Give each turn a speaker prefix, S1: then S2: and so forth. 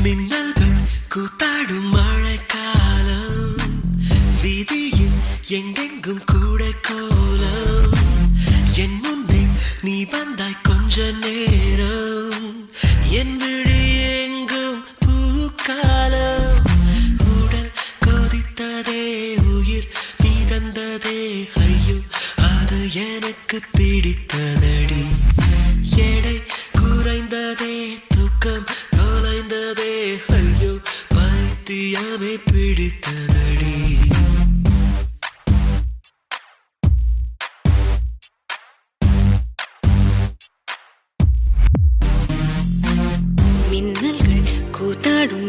S1: மின்னல்கள் கூத்தாடும் மழைக்காலம், வீதியில் எங்கெங்கும் கூட கோலம். என் முன்னே நீ வந்தாய் கொஞ்ச நேரம், என் விழி எங்கும் பூக்காலம். உடல் கொதித்ததே, உயிர் மிதந்ததே, ஐயோ அது எனக்கு பிடித்ததடி. எடை குறைந்ததே, தூக்கம் தொலைந்ததே, ஐயோ பைத்தியமே பிடித்ததடி.
S2: மின்னல்கள் கூத்தாடும்